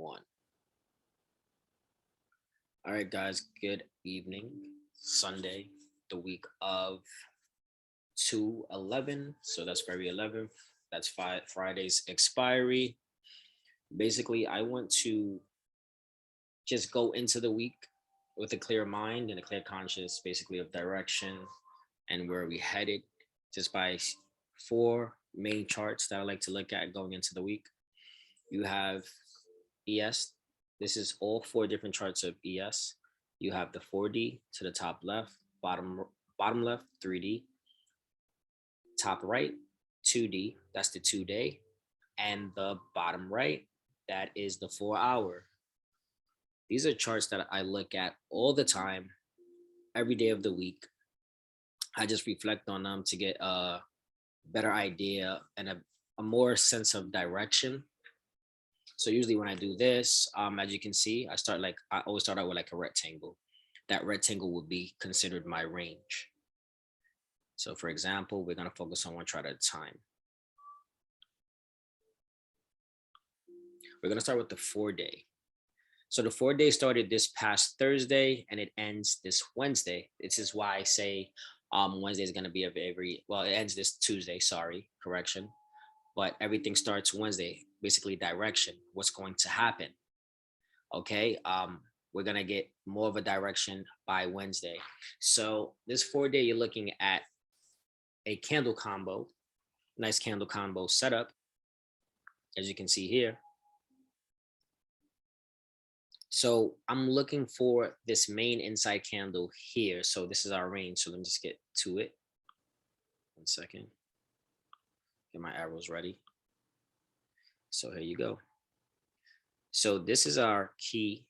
one. All right, guys, good evening. Sunday, the week of 2/11. So that's February 11th. That's Friday's expiry. Basically, I want to just go into the week with a clear mind and a clear conscience, basically, of direction and where we headed, just by four main charts that I like to look at going into the week. You have ES. This is all four different charts of ES. You have the 4D to the top left, bottom left 3D, top right 2D, that's the 2 day, and the bottom right, that is the 4 hour. These are charts that I look at all the time, every day of the week. I just reflect on them to get a better idea and a more sense of direction. So usually when I do this, as you can see, I always start out with like a rectangle. That rectangle would be considered my range. So for example, we're gonna focus on one chart at a time. We're gonna start with the 4 day. So the 4 day started this past Thursday and it ends this Wednesday. This is why I say Wednesday is gonna be a very well. It ends this Tuesday. Sorry, correction. But everything starts Wednesday. Basically, direction. What's going to happen? Okay. We're gonna get more of a direction by Wednesday. So this 4 day, you're looking at a candle combo, nice candle combo setup, as you can see here. So I'm looking for this main inside candle here. So this is our range. So let me just get to it. 1 second. Get my arrows ready. So here you go. So this is our key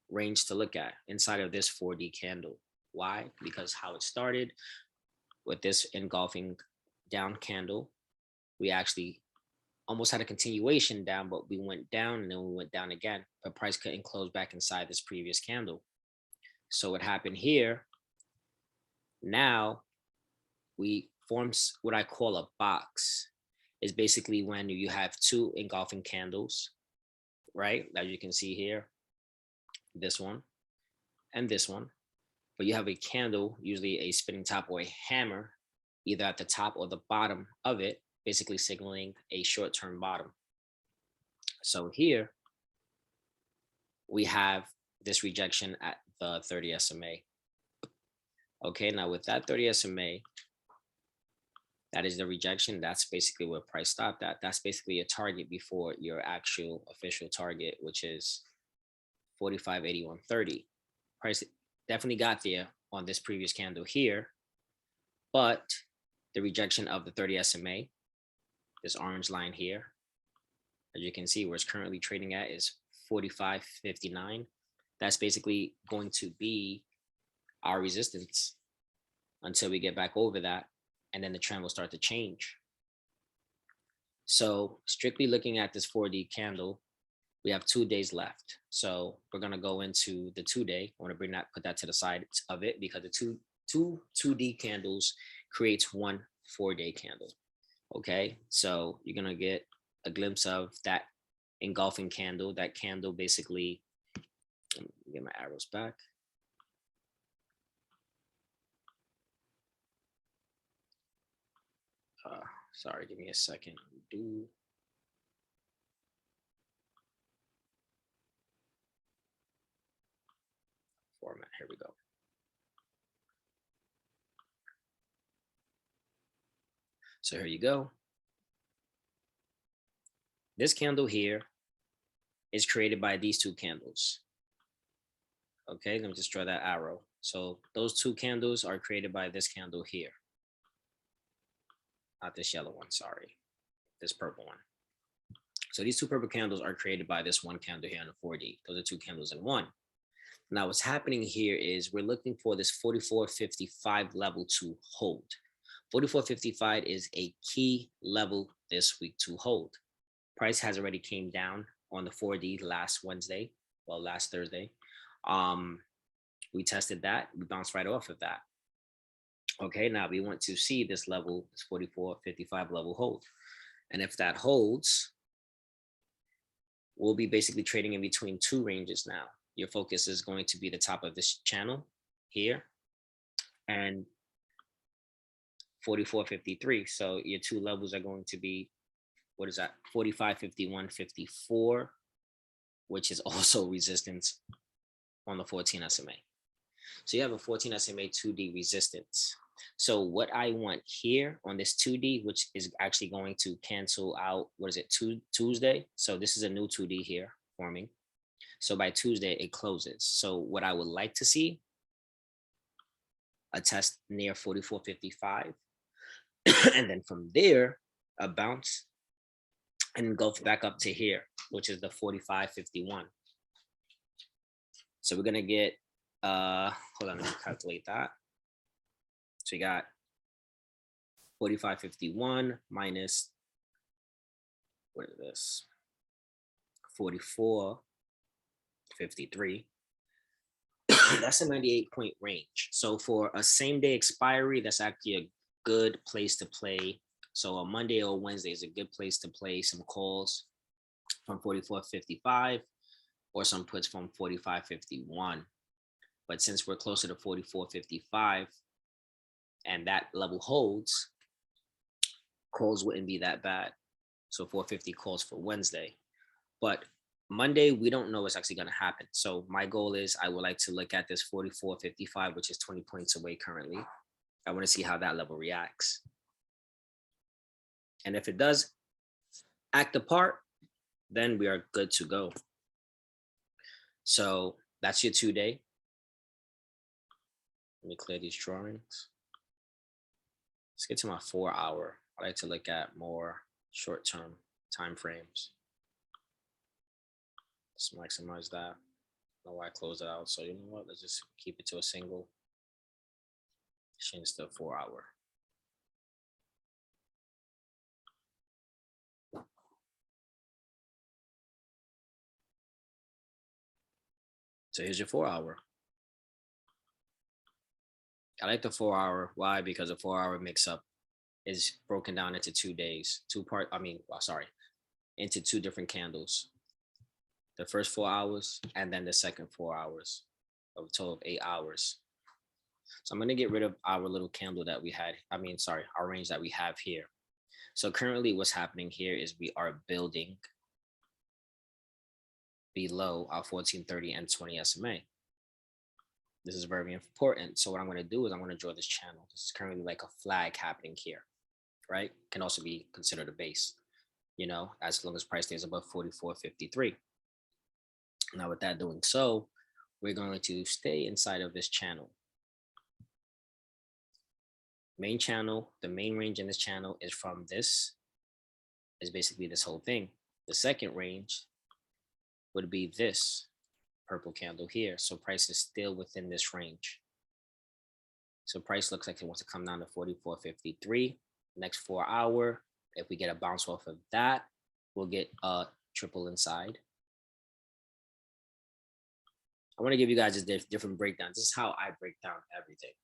range to look at inside of this 4D candle. Why? Because how it started with this engulfing down candle, we actually almost had a continuation down, but we went down and then we went down again, but price couldn't close back inside this previous candle. So what happened here, now we formed what I call a box. Is basically when you have two engulfing candles, right? As you can see here, this one and this one, but you have a candle, usually a spinning top or a hammer, either at the top or the bottom of it, basically signaling a short-term bottom. So here we have this rejection at the 30 SMA. Okay, now with that 30 SMA, that is the rejection. That's basically where price stopped at. That's basically a target before your actual official target, which is 45.8130. Price definitely got there on this previous candle here, but the rejection of the 30 SMA, this orange line here, as you can see, where it's currently trading at is 45.59. That's basically going to be our resistance until we get back over that, and then the trend will start to change. So strictly looking at this 4D candle, we have 2 days left. So we're gonna go into the 2 day. I want to put that to the side of it, because the two 2D candles creates one 4 day candle. Okay, so you're gonna get a glimpse of that engulfing candle. That candle basically, let me get my arrows back. Sorry, give me a second. Format, here we go. So here you go. This candle here is created by these two candles. Okay, let me just draw that arrow. So those two candles are created by this candle here. Not this yellow one, sorry. This purple one. So these two purple candles are created by this one candle here on the 4D. Those are two candles in one. Now what's happening here is we're looking for this 44.55 level to hold. 44.55 is a key level this week to hold. Price has already came down on the 4D last Thursday. We tested that, we bounced right off of that. Okay, now we want to see this level, this 44.55 level hold. And if that holds, we'll be basically trading in between two ranges now. Your focus is going to be the top of this channel here and 44.53. So your two levels are going to be, what is that? 45.51, 54, which is also resistance on the 14 SMA. So you have a 14 SMA 2D resistance. So what I want here on this 2D, which is actually going to cancel out, what is it, Tuesday? So this is a new 2D here forming. So by Tuesday, it closes. So what I would like to see, a test near 44.55. And then from there, a bounce and go back up to here, which is the 45.51. So we're gonna get, hold on, let me calculate that. So you got 45.51 minus, what is this? 44.53. That's a 98-point range. So for a same day expiry, that's actually a good place to play. So a Monday or Wednesday is a good place to play some calls from 44.55 or some puts from 45.51. But since we're closer to 44.55 and that level holds, calls wouldn't be that bad. So 450 calls for Wednesday. But Monday, we don't know what's actually going to happen. So my goal is I would like to look at this 44.55, which is 20 points away currently. I want to see how that level reacts. And if it does act the part, then we are good to go. So that's your 2-day. Let me clear these drawings. Let's get to my 4-hour. I like to look at more short-term time frames. Let's maximize that. I don't know why I closed it out. So you know what? Let's just keep it to a single. Change to 4-hour. So here's your 4-hour. I like the 4-hour. Why? Because the 4-hour mix up is broken down into 2 days, into two different candles. The first 4 hours and then the second 4 hours, of a total of 8 hours. So I'm going to get rid of our little candle that we had. Our range that we have here. So currently what's happening here is we are building below our 1430 and 20 SMA. This is very important. So what I'm going to do is I'm going to draw this channel. This is currently like a flag happening here, right? Can also be considered a base, as long as price stays above 44.53. Now with that doing so, we're going to stay inside of this channel. Main channel, the main range in this channel is from this, is basically this whole thing. The second range would be this purple candle here. So price is still within this range. So price looks like it wants to come down to 44.53. Next 4-hour, if we get a bounce off of that, we'll get a triple inside. I want to give you guys a different breakdown. This is how I break down everything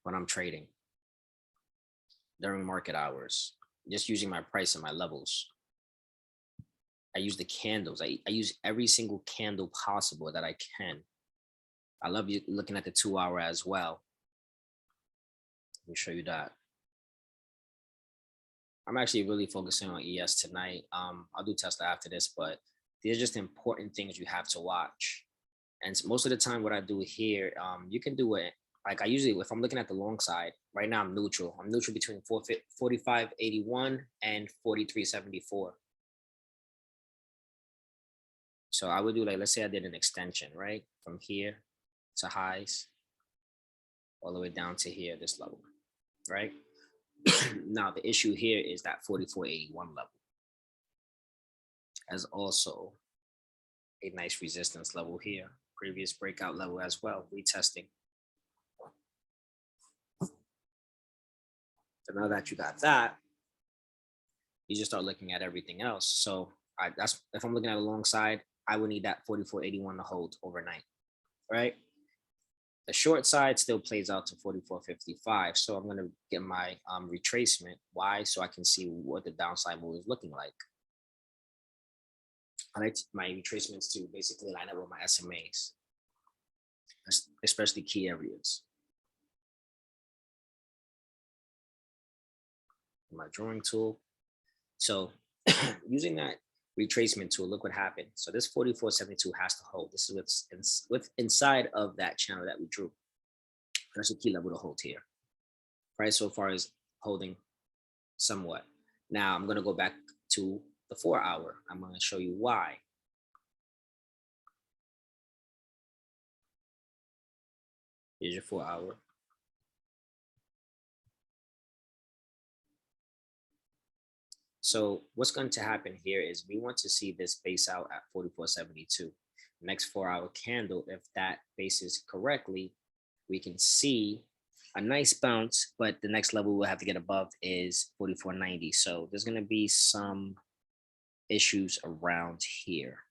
when I'm trading during market hours, just using my price and my levels. I use the candles. I use every single candle possible that I can. I love you looking at the 2-hour as well. Let me show you that. I'm actually really focusing on ES tonight. I'll do Tesla after this, but these are just important things you have to watch. And most of the time what I do here, you can do it. Like I usually, if I'm looking at the long side, right now I'm neutral. I'm neutral between 45.81 and 43.74. So I would do like, let's say I did an extension, right? From here to highs, all the way down to here, this level, right? Now the issue here is that 44.81 level as also a nice resistance level here. Previous breakout level as well, retesting. So now that you got that, you just start looking at everything else. So that's if I'm looking at a long side, I would need that 44.81 to hold overnight, right? The short side still plays out to 44.55. So I'm going to get my retracement. Why? So I can see what the downside move is looking like. I like my retracements to basically line up with my SMAs, especially key areas. My drawing tool. So using that retracement tool, look what happened. So this 4472 has to hold. This is what's inside of that channel that we drew. That's a key level to hold here. Price so far is holding somewhat. Now I'm going to go back to the 4 hour. I'm going to show you why. Here's your 4 hour. So what's going to happen here is we want to see this base out at 4472. Next 4 hour candle, if that bases correctly, we can see a nice bounce, but the next level we'll have to get above is 4490. So there's going to be some issues around here.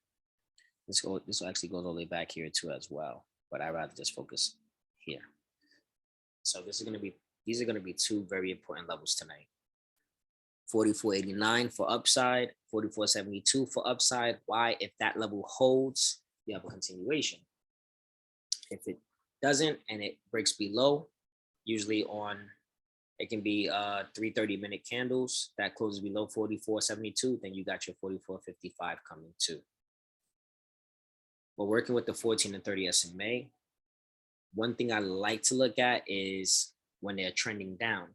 This actually goes all the way back here too as well, but I'd rather just focus here. So these are going to be two very important levels tonight. 4489 for upside, 4472 for upside. Why? If that level holds, you have a continuation. If it doesn't and it breaks below, usually it can be 3 30-minute candles that closes below 4472, then you got your 4455 coming too. We're working with the 14 and 30 SMA. One thing I like to look at is when they're trending down.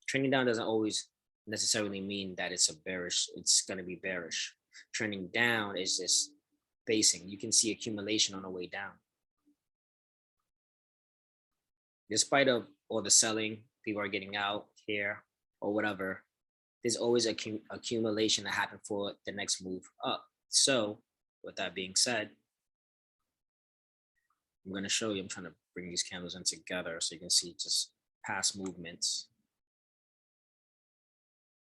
Trending down doesn't always necessarily mean that it's going to be bearish. Trending down is just basing. You can see accumulation on the way down. Despite of all the selling, people are getting out here or whatever, there's always accumulation that happens for the next move up. So with that being said, I'm going to show you, I'm trying to bring these candles in together so you can see just past movements.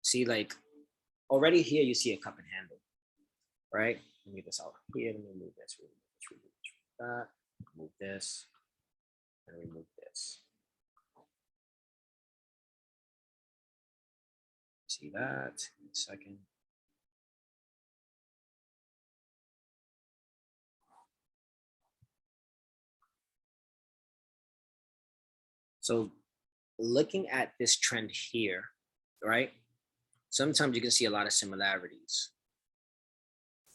See, like already here, you see a cup and handle, right? Let me get this out here. Let me move this, remove that, move this, and remove this. See that? In a second. So looking at this trend here, right? Sometimes you can see a lot of similarities.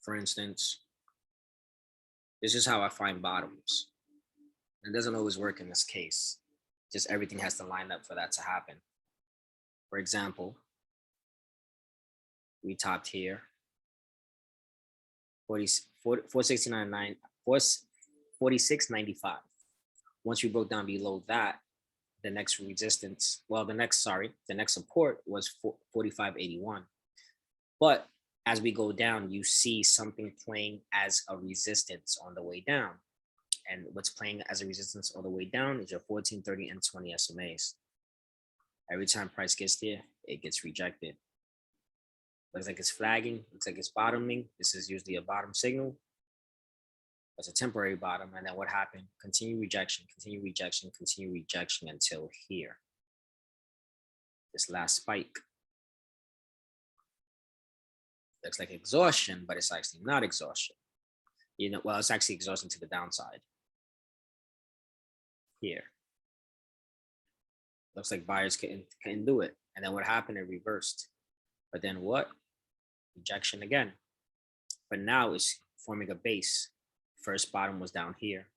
For instance, this is how I find bottoms. It doesn't always work in this case. Just everything has to line up for that to happen. For example, we topped here, 46.95. Once we broke down below that, the next resistance, the next support was 45.81. But as we go down, you see something playing as a resistance on the way down. And what's playing as a resistance all the way down is your 14, 30, and 20 SMAs. Every time price gets there, it gets rejected. Looks like it's flagging, looks like it's bottoming. This is usually a bottom signal. It's a temporary bottom. And then what happened? Continue rejection, continue rejection, continue rejection until here. This last spike. Looks like exhaustion, but it's actually not exhaustion. Well, it's actually exhaustion to the downside. Here. Looks like buyers can do it. And then what happened? It reversed. But then what? Rejection again. But now it's forming a base. First bottom was down here.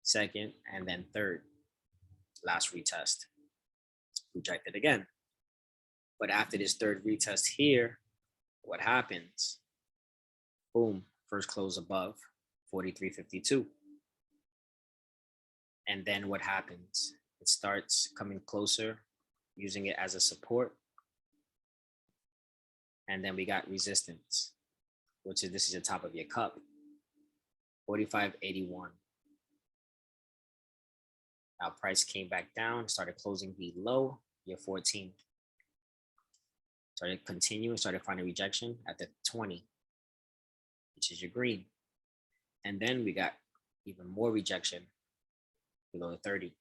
Second, and then third. Last retest. Rejected again. But after this third retest here, what happens? Boom. First close above 43.52. And then what happens? It starts coming closer, using it as a support. And then we got resistance, which is this is the top of your cup, 45.81. Now price came back down, started closing below your 14. Started continuing, started finding rejection at the 20, which is your green. And then we got even more rejection below the 30.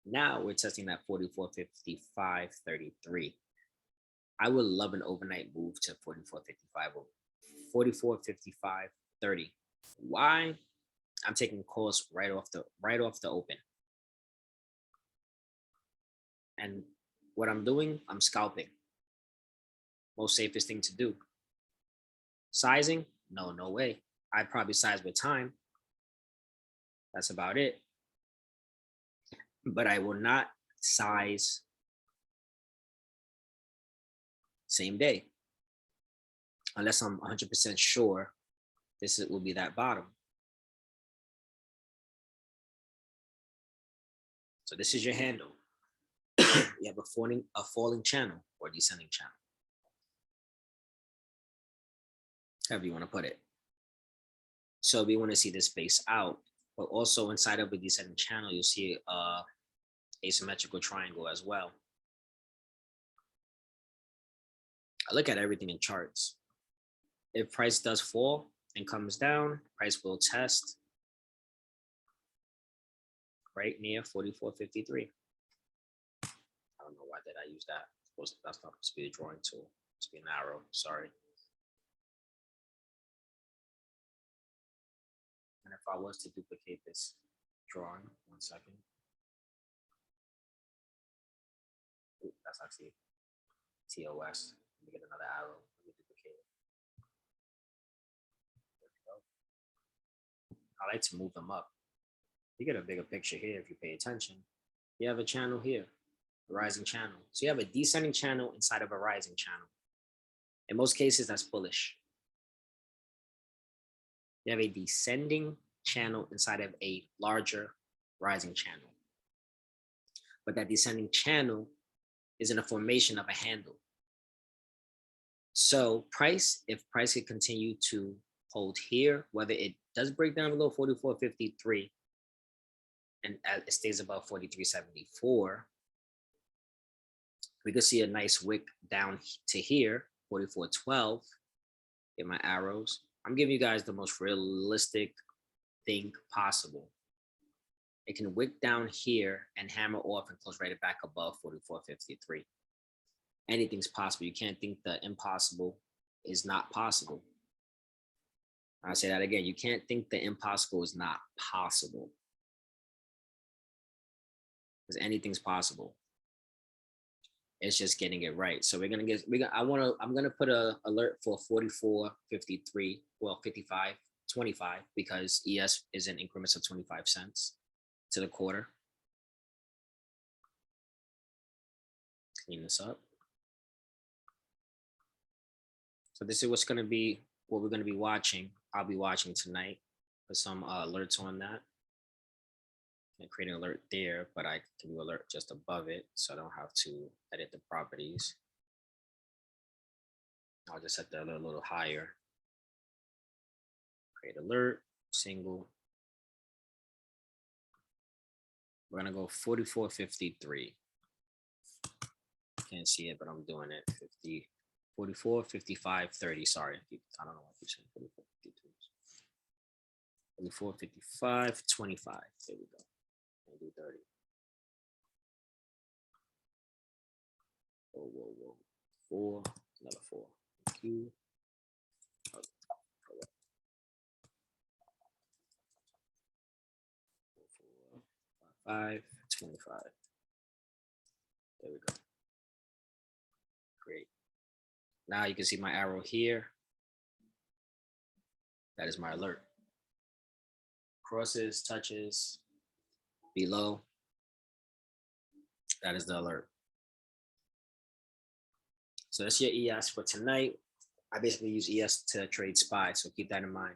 Now we're testing that 44.55.33. I would love an overnight move to 44.55 or 44.55.30. Why? I'm taking calls right off the open. And what I'm doing, I'm scalping. Most safest thing to do. Sizing? No, no way. I probably size with time. That's about it. But I will not size same day unless I'm 100% sure will be that bottom. So this is your handle. You have a falling channel or descending channel, however you want to put it. So we want to see this space out, but also inside of a descending channel, you'll see asymmetrical triangle as well. I look at everything in charts. If price does fall and comes down, price will test right near 44.53. I don't know why did I use that. That's not supposed to be a drawing tool. It's supposed to be an arrow. Sorry. And if I was to duplicate this drawing, 1 second. Ooh, that's actually TOS. Let me get another arrow. Let me duplicate it. There we go. I like to move them up. You get a bigger picture here if you pay attention. You have a channel here, a rising channel. So you have a descending channel inside of a rising channel. In most cases, that's bullish. You have a descending channel inside of a larger rising channel. But that descending channel is in a formation of a handle. So if price could continue to hold here, whether it does break down below 44.53 and it stays above 43.74, we could see a nice wick down to here, 44.12. Get my arrows. I'm giving you guys the most realistic thing possible. It can wick down here and hammer off and close right back above 44.53. Anything's possible. You can't think the impossible is not possible. I'll say that again. You can't think the impossible is not possible. Because anything's possible. It's just getting it right. So I'm gonna put a alert for 44.53, well 55.25 because ES is in increments of 25 cents to the quarter. Clean this up. So this is what we're gonna be watching. I'll be watching tonight. Put some alerts on that. And create an alert there, but I can do alert just above it, so I don't have to edit the properties. I'll just set the alert a little higher. Create alert, single. We're gonna go 44.53. Can't see it, but I'm doing it. 44.55.30. Sorry, I don't know what you're saying. 44.55.25. There we go. And do 30. Whoa. 4, another 4. Q. 5, 25. There we go. Great. Now you can see my arrow here. That is my alert. Crosses, touches, below. That is the alert. So that's your ES for tonight. I basically use ES to trade SPY, so keep that in mind.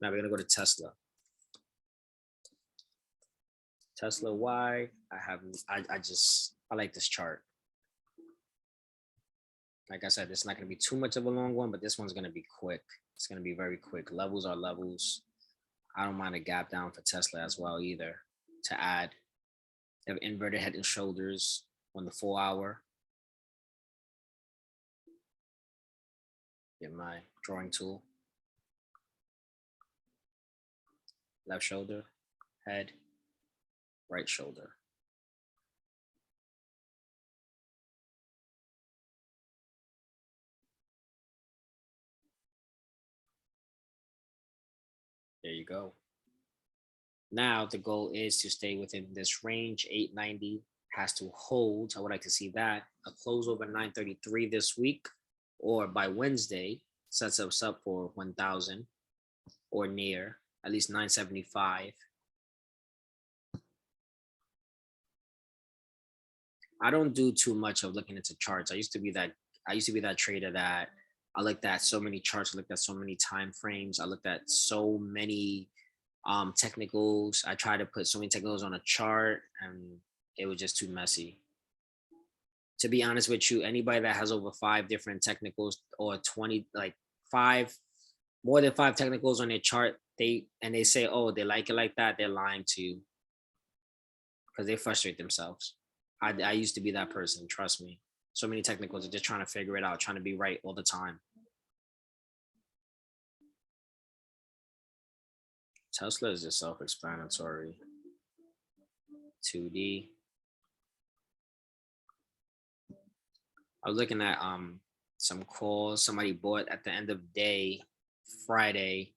Now we're gonna go to Tesla. Tesla Y. I like this chart. Like I said, this is not gonna be too much of a long one, but this one's gonna be quick. It's gonna be very quick. Levels are levels. I don't mind a gap down for Tesla as well either to add. They have inverted head and shoulders on the 4 hour. Get my drawing tool. Left shoulder, head, right shoulder. There you go. Now the goal is to stay within this range. 890 has to hold. I would like to see that. A close over 933 this week or by Wednesday sets us up for 1000 or near at least 975. I don't do too much of looking into charts. I used to be that trader that I looked at so many charts, I looked at so many time frames, I looked at so many technicals. I tried to put so many technicals on a chart and it was just too messy. To be honest with you, anybody that has over five different technicals or 20 like five more than five technicals on their chart, they say, oh, they like it like that, they're lying to you because they frustrate themselves. I used to be that person, trust me. So many technicals are just trying to figure it out, trying to be right all the time. Tesla is just self-explanatory. 2D. I was looking at some calls somebody bought at the end of day Friday,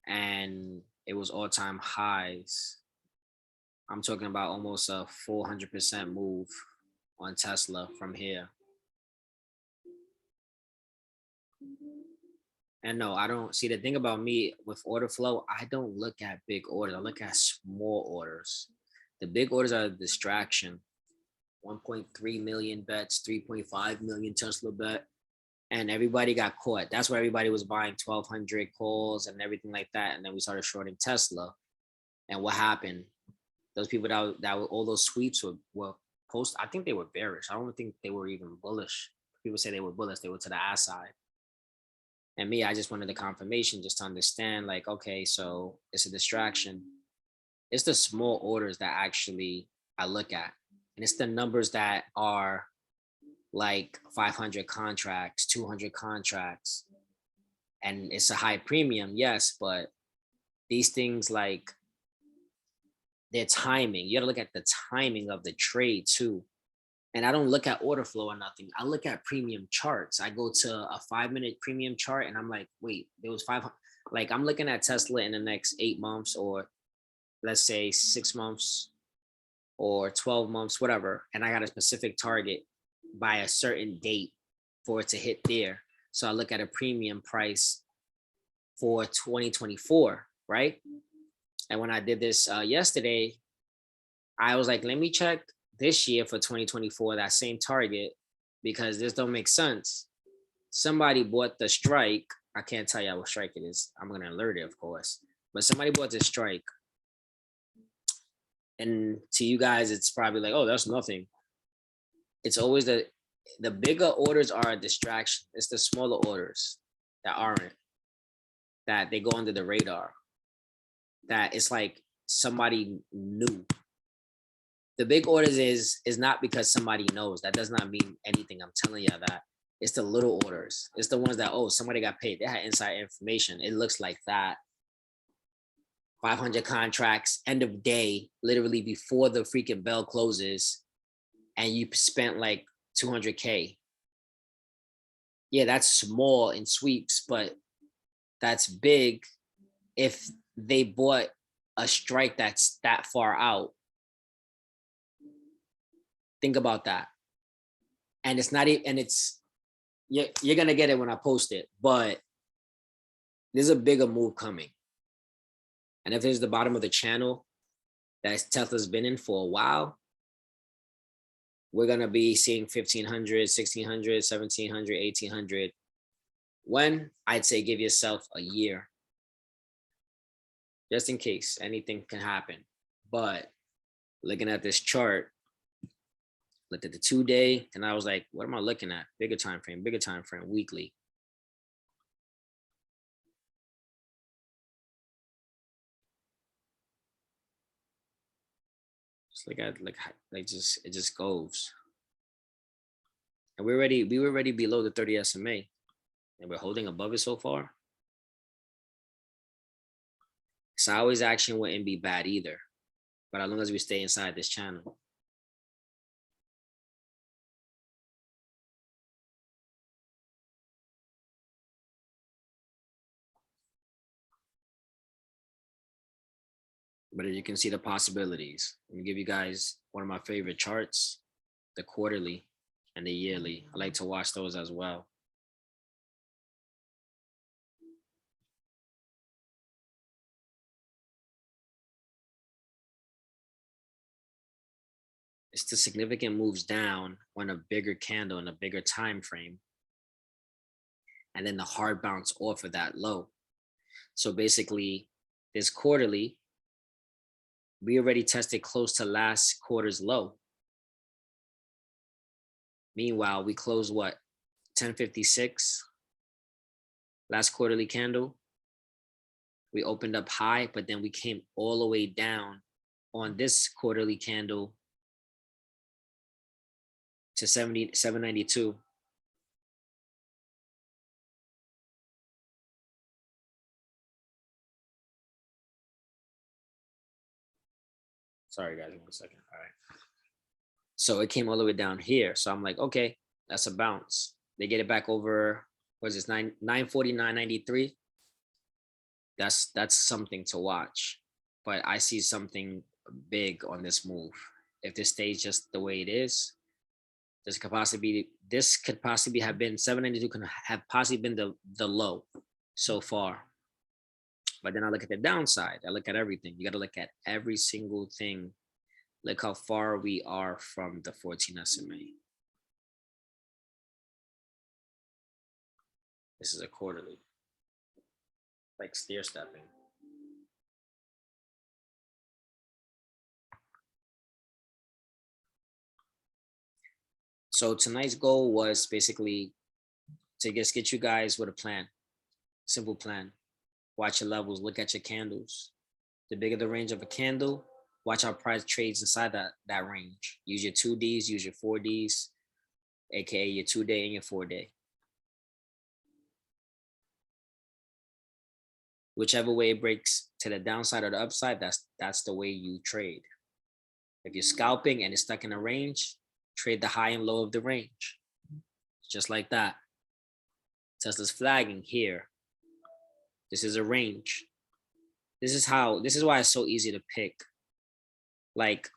and it was all-time highs. I'm talking about almost a 400% move on Tesla from here. And no, I don't see the thing about me with order flow. I don't look at big orders. I look at small orders. The big orders are a distraction. 1.3 million bets, 3.5 million Tesla bet, and everybody got caught. That's where everybody was buying 1,200 calls and everything like that. And then we started shorting Tesla. And what happened? Those people that were all those sweeps were post. I think they were bearish. I don't think they were even bullish. People say they were bullish. They were to the ass side. And me, I just wanted the confirmation just to understand, like, okay, so it's a distraction. It's the small orders that actually I look at. And it's the numbers that are like 500 contracts, 200 contracts. And it's a high premium, yes, but these things like their timing, you got to look at the timing of the trade too. And I don't look at order flow or nothing. I look at premium charts. I go to a 5 minute premium chart and I'm like, wait, there was 500. Like I'm looking at Tesla in the next 8 months, or let's say 6 months or 12 months, whatever. And I got a specific target by a certain date for it to hit there. So I look at a premium price for 2024, right? And when I did this yesterday, I was like, let me check this year for 2024, that same target, because this don't make sense. Somebody bought the strike. I can't tell you what strike it is. I'm gonna alert it, of course. But somebody bought the strike. And to you guys, it's probably like, oh, that's nothing. It's always the bigger orders are a distraction. It's the smaller orders that aren't, that they go under the radar. That it's like somebody knew. The big orders is not because somebody knows. That does not mean anything. I'm telling you that. It's the little orders. It's the ones that, oh, somebody got paid. They had inside information. It looks like that. 500 contracts, end of day, literally before the freaking bell closes, and you spent like 200K. Yeah, that's small in sweeps, but that's big if they bought a strike that's that far out. Think about that. And it's not even, and it's, you're gonna get it when I post it, but there's a bigger move coming. And if it's the bottom of the channel that Tesla's been in for a while, we're gonna be seeing 1,500, 1,600, 1,700, 1,800. When? I'd say give yourself a year, just in case anything can happen. But looking at this chart, looked at the 2 day, and I was like, what am I looking at? Bigger time frame, weekly. Just look at like just it just goes. And we were already below the 30 SMA, and we're holding above it so far. Sideways action wouldn't be bad either, but as long as we stay inside this channel. But you can see the possibilities. Let me give you guys one of my favorite charts, the quarterly and the yearly. I like to watch those as well. It's the significant moves down on a bigger candle in a bigger time frame, and then the hard bounce off of that low. So basically, this quarterly, we already tested close to last quarter's low. Meanwhile, we closed what? 1056 last quarterly candle. We opened up high, but then we came all the way down on this quarterly candle to 792. Sorry, guys, 1 second. All right. So it came all the way down here. So I'm like, okay, that's a bounce. They get it back over, what is this, 949.93? That's something to watch. But I see something big on this move. If this stays just the way it is, this could possibly have been 792 could have possibly been the low so far. But then I look at the downside. I look at everything. You got to look at every single thing. Look how far we are from the 14 SMA. This is a quarterly, like stair stepping. So tonight's goal was basically to just get you guys with a plan, simple plan. Watch your levels, look at your candles. The bigger the range of a candle, watch how price trades inside that range. Use your 2Ds, use your 4Ds, aka your 2-day and your 4-day. Whichever way it breaks to the downside or the upside, that's the way you trade. If you're scalping and it's stuck in a range, trade the high and low of the range. Just like that. Tesla's flagging here. This is a range. This is why it's so easy to pick like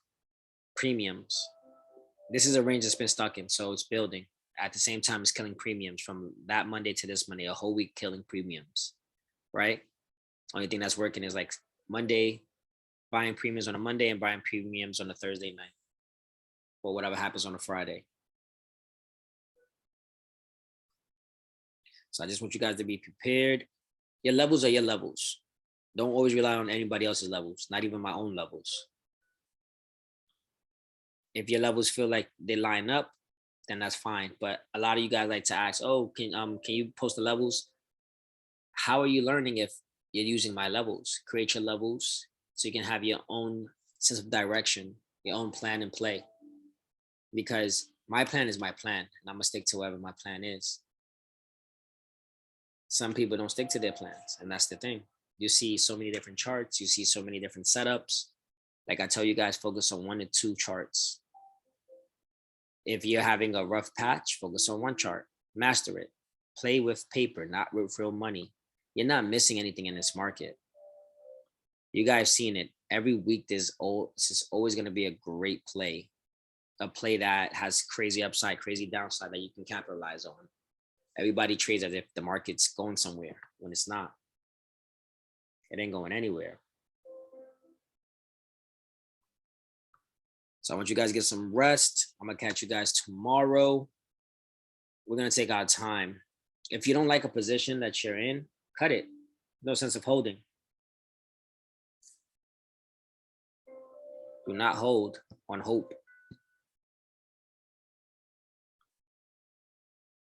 premiums. This is a range that's been stuck in, so it's building. At the same time, it's killing premiums from that Monday to this Monday, a whole week killing premiums, right? Only thing that's working is like Monday, buying premiums on a Monday and buying premiums on a Thursday night, or whatever happens on a Friday. So I just want you guys to be prepared. Your levels are your levels. Don't always rely on anybody else's levels, not even my own levels. If your levels feel like they line up, then that's fine. But a lot of you guys like to ask, oh, can you post the levels? How are you learning if you're using my levels? Create your levels so you can have your own sense of direction, your own plan and play. Because my plan is my plan, and I'm gonna stick to whatever my plan is. Some people don't stick to their plans, and that's the thing. You see so many different charts, you see so many different setups. Like I tell you guys, focus on 1 to 2 charts. If you're having a rough patch, focus on 1 chart, master it. Play with paper, not with real money. You're not missing anything in this market. You guys seen it. Every week this is always going to be a great play. A play that has crazy upside, crazy downside that you can capitalize on. Everybody trades as if the market's going somewhere when it's not. It ain't going anywhere. So I want you guys to get some rest. I'm gonna catch you guys tomorrow. We're gonna take our time. If you don't like a position that you're in, cut it. No sense of holding. Do not hold on hope.